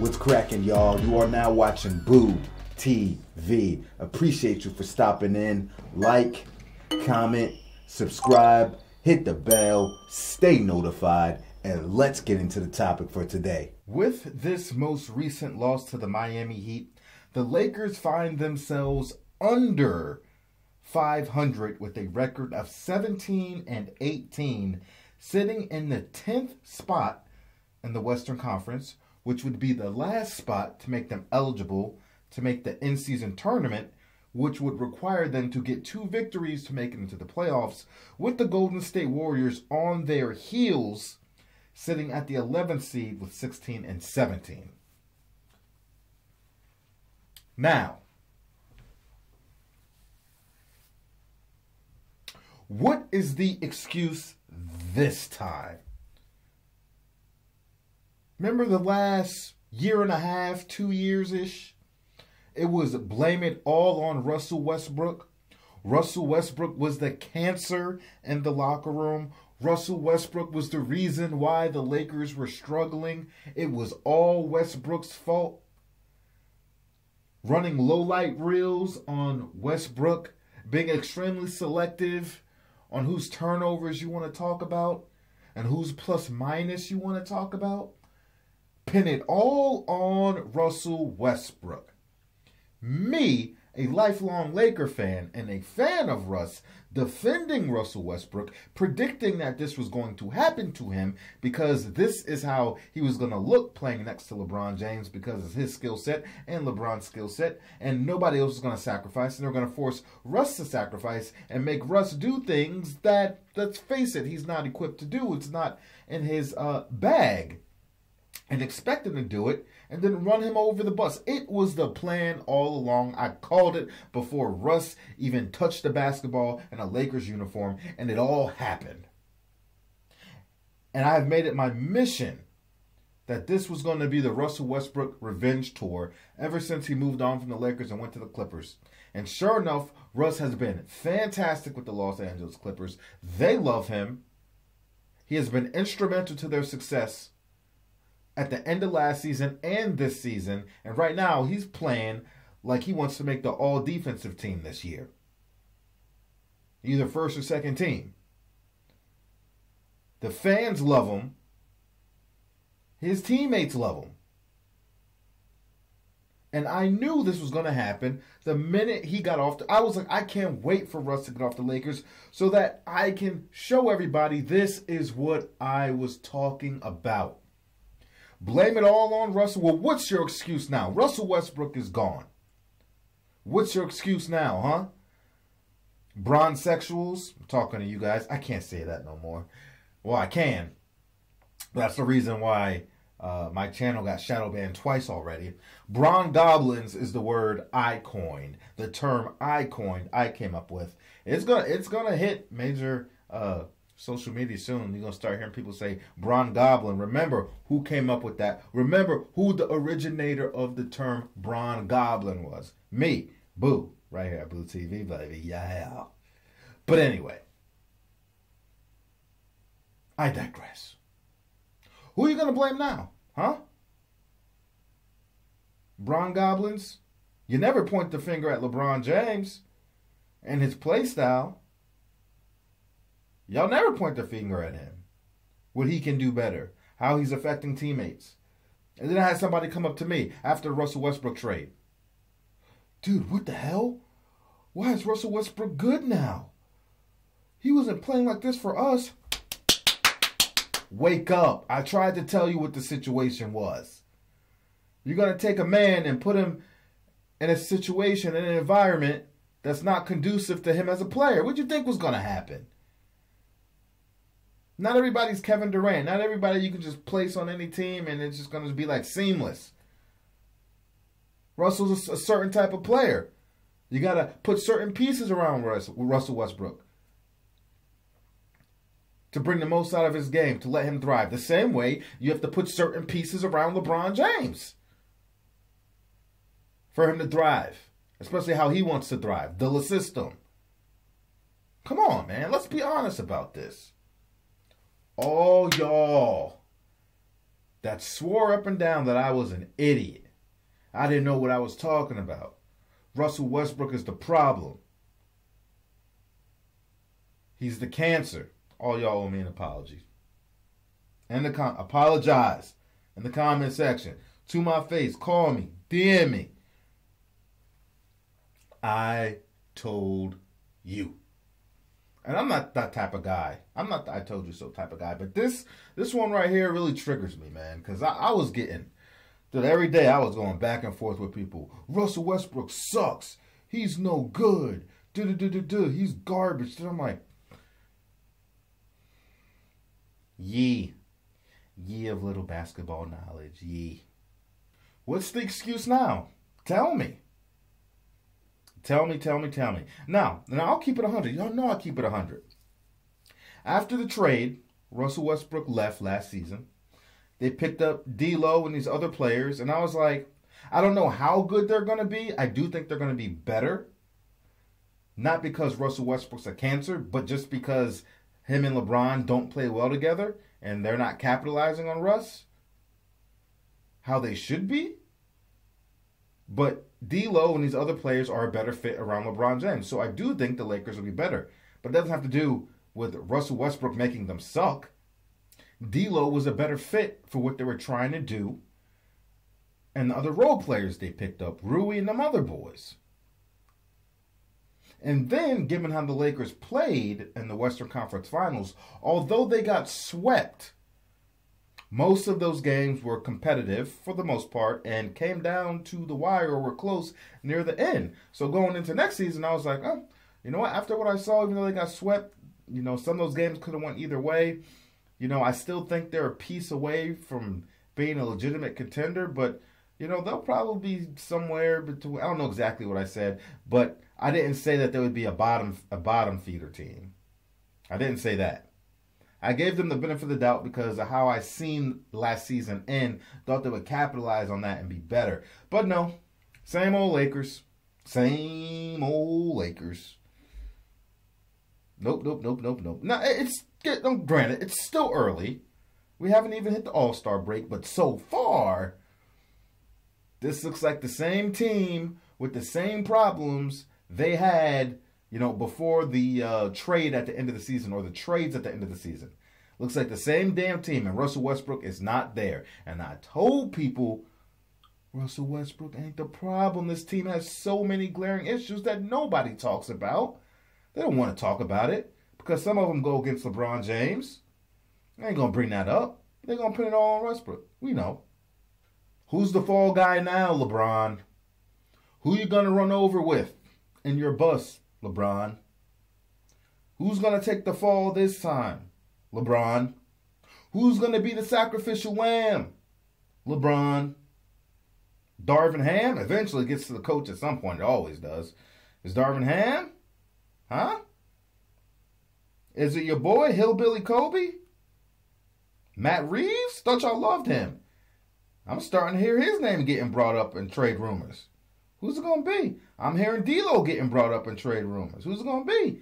What's cracking, y'all? You are now watching Boo TV. Appreciate you for stopping in. Like, comment, subscribe, hit the bell, stay notified, and let's get into the topic for today. With this most recent loss to the Miami Heat, the Lakers find themselves under 500 with a record of 17-18, sitting in the 10th spot in the Western Conference, which would be the last spot to make them eligible to make the in-season tournament, which would require them to get 2 victories to make it into the playoffs, with the Golden State Warriors on their heels, sitting at the 11th seed with 16-17. Now, what is the excuse this time? Remember the last year and a half, 2 years-ish? It was blame it all on Russell Westbrook. Russell Westbrook was the cancer in the locker room. Russell Westbrook was the reason why the Lakers were struggling. It was all Westbrook's fault. Running low-light reels on Westbrook, being extremely selective on whose turnovers you want to talk about and whose plus-minus you want to talk about. Pin it all on Russell Westbrook. Me, a lifelong Laker fan and a fan of Russ, defending Russell Westbrook, predicting that this was going to happen to him because this is how he was going to look playing next to LeBron James because of his skill set and LeBron's skill set, and nobody else is going to sacrifice, and they're going to force Russ to sacrifice and make Russ do things that, let's face it, he's not equipped to do. It's not in his bag. And expect him to do it, and then run him over the bus. It was the plan all along. I called it before Russ even touched the basketball in a Lakers uniform, and it all happened. And I have made it my mission that this was going to be the Russell Westbrook revenge tour ever since he moved on from the Lakers and went to the Clippers. And sure enough, Russ has been fantastic with the Los Angeles Clippers. They love him. He has been instrumental to their success at the end of last season and this season, and right now he's playing like he wants to make the all-defensive team this year. Either first or second team. The fans love him. His teammates love him. And I knew this was going to happen the minute he got off. I was like, I can't wait for Russ to get off the Lakers so that I can show everybody this is what I was talking about. Blame it all on Russell. Well, what's your excuse now? Russell Westbrook is gone. What's your excuse now, huh? Bronsexuals? I'm talking to you guys. I can't say that no more. Well, I can. That's the reason why my channel got shadow banned twice already. Brongoblins is the word I coined. The term I coined, I came up with. It's gonna hit major social media soon. You're going to start hearing people say Brongoblin. Remember who came up with that. Remember who the originator of the term Brongoblin was. Me. Boo. Right here at Boo TV, baby. Yeah. But anyway, I digress. Who are you going to blame now? Huh? Brongoblins? You never point the finger at LeBron James and his play style. Y'all never point the finger at him. What he can do better. How he's affecting teammates. And then I had somebody come up to me after the Russell Westbrook trade. Dude, what the hell? Why is Russell Westbrook good now? He wasn't playing like this for us. Wake up. I tried to tell you what the situation was. You're going to take a man and put him in a situation, in an environment that's not conducive to him as a player. What do you think was going to happen? Not everybody's Kevin Durant. Not everybody you can just place on any team and it's just going to be like seamless. Russell's a certain type of player. You got to put certain pieces around Russell Westbrook to bring the most out of his game, to let him thrive. The same way you have to put certain pieces around LeBron James for him to thrive, especially how he wants to thrive. The system. Come on, man. Let's be honest about this. All y'all that swore up and down that I was an idiot. I didn't know what I was talking about. Russell Westbrook is the problem. He's the cancer. All y'all owe me an apology. And apologize in the comment section. To my face. Call me. DM me. I told you. And I'm not that type of guy. I'm not the I told you so type of guy. But this one right here really triggers me, man. Because I was getting... Dude, every day I was going back and forth with people. Russell Westbrook sucks. He's no good. He's garbage. And I'm like... Ye of little basketball knowledge. Ye. What's the excuse now? Tell me. Tell me. Now I'll keep it 100. Y'all know I'll keep it 100. After the trade, Russell Westbrook left last season. They picked up D'Lo and these other players. And I was like, I don't know how good they're going to be. I do think they're going to be better. Not because Russell Westbrook's a cancer, but just because him and LeBron don't play well together. And they're not capitalizing on Russ how they should be. But D'Lo and these other players are a better fit around LeBron James. So I do think the Lakers will be better. But it doesn't have to do with Russell Westbrook making them suck. D'Lo was a better fit for what they were trying to do. And the other role players they picked up, Rui and them other boys. And then, given how the Lakers played in the Western Conference Finals, although they got swept, most of those games were competitive for the most part and came down to the wire or were close near the end. So going into next season, I was like, oh, you know what? After what I saw, even though they got swept, you know, some of those games could have went either way. You know, I still think they're a piece away from being a legitimate contender, but, you know, they'll probably be somewhere between, I don't know exactly what I said, but I didn't say that they would be a bottom feeder team. I didn't say that. I gave them the benefit of the doubt because of how I seen last season end. Thought they would capitalize on that and be better. But no, same old Lakers. Same old Lakers. Nope. Now, granted, it's still early. We haven't even hit the All-Star break, but so far, this looks like the same team with the same problems they had, you know, before the trade at the end of the season, or the trades at the end of the season. Looks like the same damn team, and Russell Westbrook is not there. And I told people, Russell Westbrook ain't the problem. This team has so many glaring issues that nobody talks about. They don't want to talk about it because some of them go against LeBron James. They ain't going to bring that up. They're going to put it all on Westbrook. We know. Who's the fall guy now, LeBron? Who you going to run over with in your bus, LeBron? Who's going to take the fall this time, LeBron? Who's going to be the sacrificial lamb, LeBron? Darvin Ham eventually gets to the coach at some point. It always does. Is Darvin Ham? Huh? Is it your boy, Hillbilly Kobe? Matt Reeves? Thought y'all loved him. I'm starting to hear his name getting brought up in trade rumors. Who's it going to be? I'm hearing D'Lo getting brought up in trade rumors. Who's it going to be?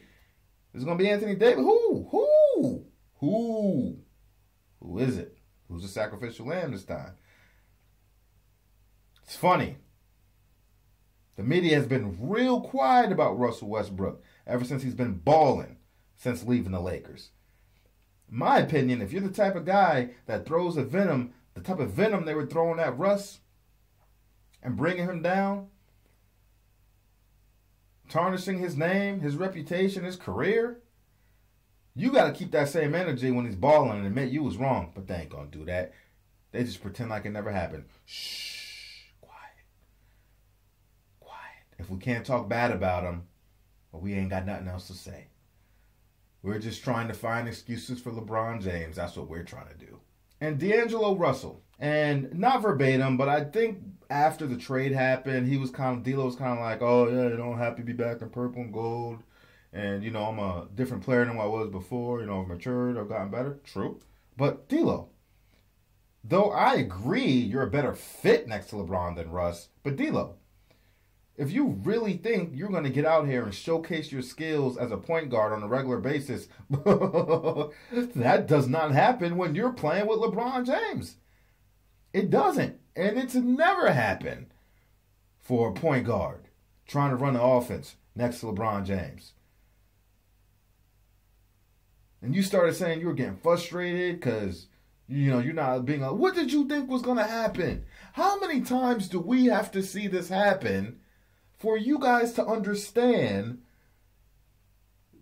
Is it going to be Anthony Davis? Who is it? Who's the sacrificial lamb this time? It's funny. The media has been real quiet about Russell Westbrook ever since he's been balling since leaving the Lakers. My opinion, if you're the type of guy that throws a venom, the type of venom they were throwing at Russ and bringing him down, tarnishing his name, his reputation, his career, you got to keep that same energy when he's balling and admit you was wrong. But they ain't going to do that. They just pretend like it never happened. Shh. Quiet. If we can't talk bad about him, well, we ain't got nothing else to say. We're just trying to find excuses for LeBron James. That's what we're trying to do. And D'Angelo Russell. And not verbatim, but I think after the trade happened, D'Lo was kind of like, oh, yeah, you know, I'm happy to be back in purple and gold. And, you know, I'm a different player than what I was before. You know, I've matured, I've gotten better. True. But D'Lo, though I agree you're a better fit next to LeBron than Russ, but D'Lo, if you really think you're going to get out here and showcase your skills as a point guard on a regular basis, that does not happen when you're playing with LeBron James. It doesn't. And it's never happened for a point guard trying to run the offense next to LeBron James. And you started saying you were getting frustrated because, you're not being like, what did you think was going to happen? How many times do we have to see this happen for you guys to understand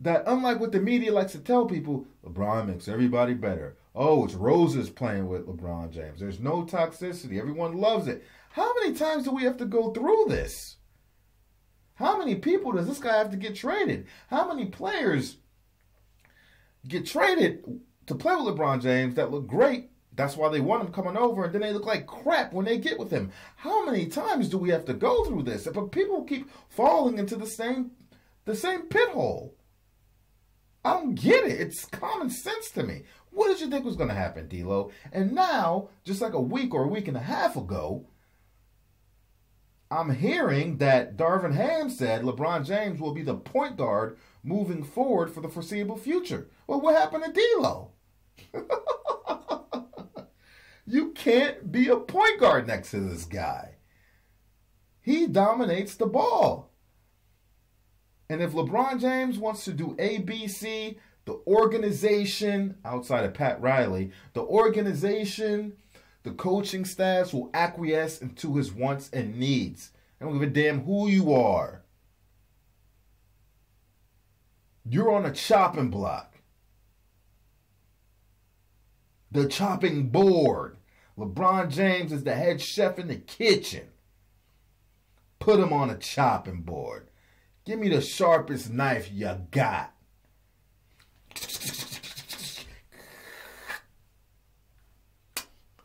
that, unlike what the media likes to tell people, LeBron makes everybody better. Oh, it's roses playing with LeBron James. There's no toxicity. Everyone loves it. How many times do we have to go through this? How many people does this guy have to get traded? How many players get traded to play with LeBron James that look great? That's why they want him coming over, and then they look like crap when they get with him. How many times do we have to go through this? But people keep falling into the same pit hole. I don't get it. It's common sense to me. What did you think was going to happen, D-Lo? And now, just like a week or a week and a half ago, I'm hearing that Darvin Ham said LeBron James will be the point guard moving forward for the foreseeable future. Well, what happened to D-Lo? You can't be a point guard next to this guy. He dominates the ball. And if LeBron James wants to do A, B, C, the organization, outside of Pat Riley, the organization, the coaching staffs will acquiesce into his wants and needs. I don't give a damn who you are. You're on a chopping block. The chopping board. LeBron James is the head chef in the kitchen. Put him on a chopping board. Give me the sharpest knife you got.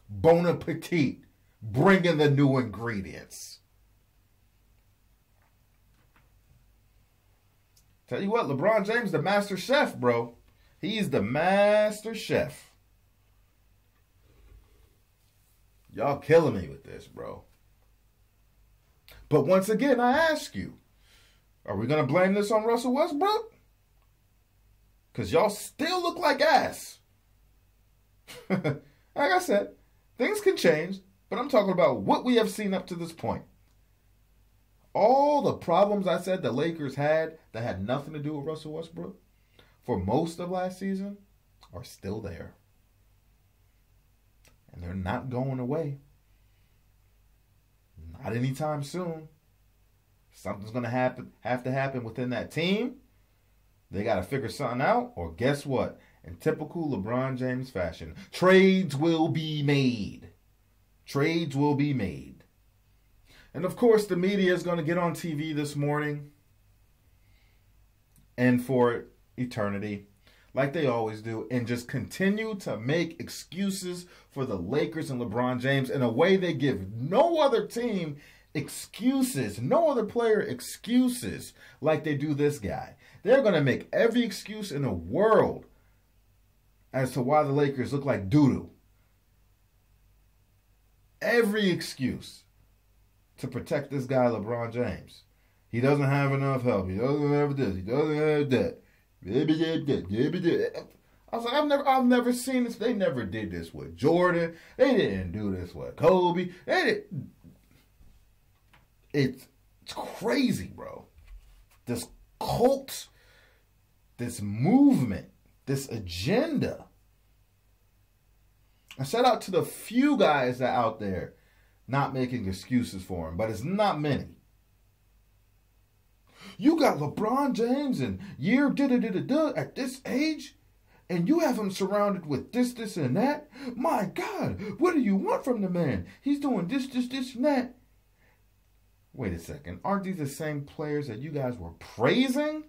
Bon appetit. Bring in the new ingredients. Tell you what, LeBron James, the master chef, bro. He's the master chef. Y'all killing me with this, bro. But once again, I ask you, are we going to blame this on Russell Westbrook? Because y'all still look like ass. Like I said, things can change, but I'm talking about what we have seen up to this point. All the problems I said the Lakers had that had nothing to do with Russell Westbrook for most of last season are still there. And they're not going away. Not anytime soon. Something's going to have to happen within that team. They got to figure something out. Or guess what? In typical LeBron James fashion, trades will be made. Trades will be made. And of course, the media is going to get on TV this morning and for eternity, like they always do, and just continue to make excuses for the Lakers and LeBron James in a way they give no other team excuses, no other player excuses like they do this guy. They're going to make every excuse in the world as to why the Lakers look like doo-doo. Every excuse to protect this guy, LeBron James. He doesn't have enough help. He doesn't have this. He doesn't have that. I was like, I've never seen this. They never did this with Jordan. They didn't do this with Kobe. It's crazy, bro. This cult, this movement, this agenda. I shout out to the few guys that out there not making excuses for him, but it's not many. You got LeBron James and year da-da-da-da-da at this age, and you have him surrounded with this, and that? My God, what do you want from the man? He's doing this, and that. Wait a second. Aren't these the same players that you guys were praising?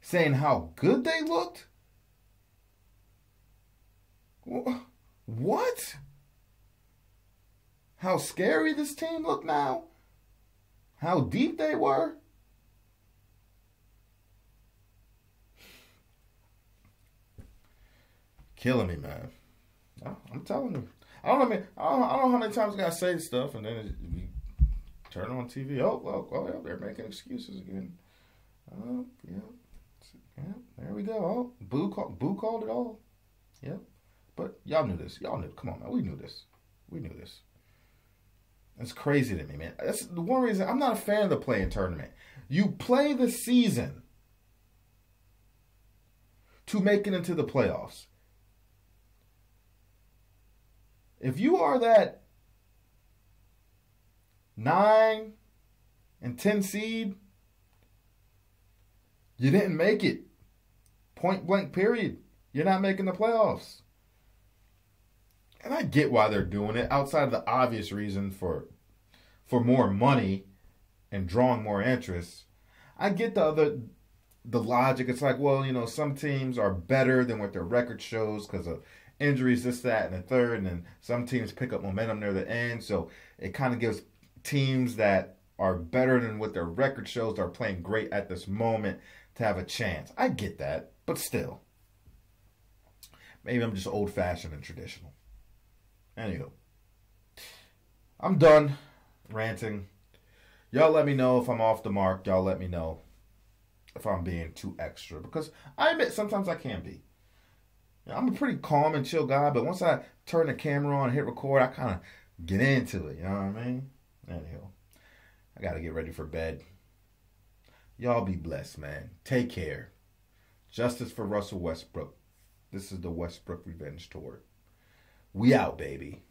Saying how good they looked? What? How scary this team looked now? How deep they were? Killing me, man. I'm telling you. I don't know how many times I gotta say stuff and then we turn on TV. Oh, yeah, they're making excuses again. Yeah, there we go. Oh, Boo called it all. Yep. But y'all knew this. Y'all knew. Come on, man. We knew this. We knew this. It's crazy to me, man. That's the one reason I'm not a fan of the play-in tournament. You play the season to make it into the playoffs. If you are that 9 and 10 seed, you didn't make it. Point blank, period. You're not making the playoffs. And I get why they're doing it, outside of the obvious reason for more money and drawing more interest. I get the logic. It's like, well, you know, some teams are better than what their record shows because of injuries, this, that, and the third. And then some teams pick up momentum near the end. So it kind of gives teams that are better than what their record shows, are playing great at this moment, to have a chance. I get that, but still. Maybe I'm just old-fashioned and traditional. Anywho, I'm done ranting. Y'all let me know if I'm off the mark. Y'all let me know if I'm being too extra. Because I admit sometimes I can be. I'm a pretty calm and chill guy, but once I turn the camera on and hit record, I kind of get into it. You know what I mean? Anyhow, I got to get ready for bed. Y'all be blessed, man. Take care. Justice for Russell Westbrook. This is the Westbrook Revenge Tour. We out, baby.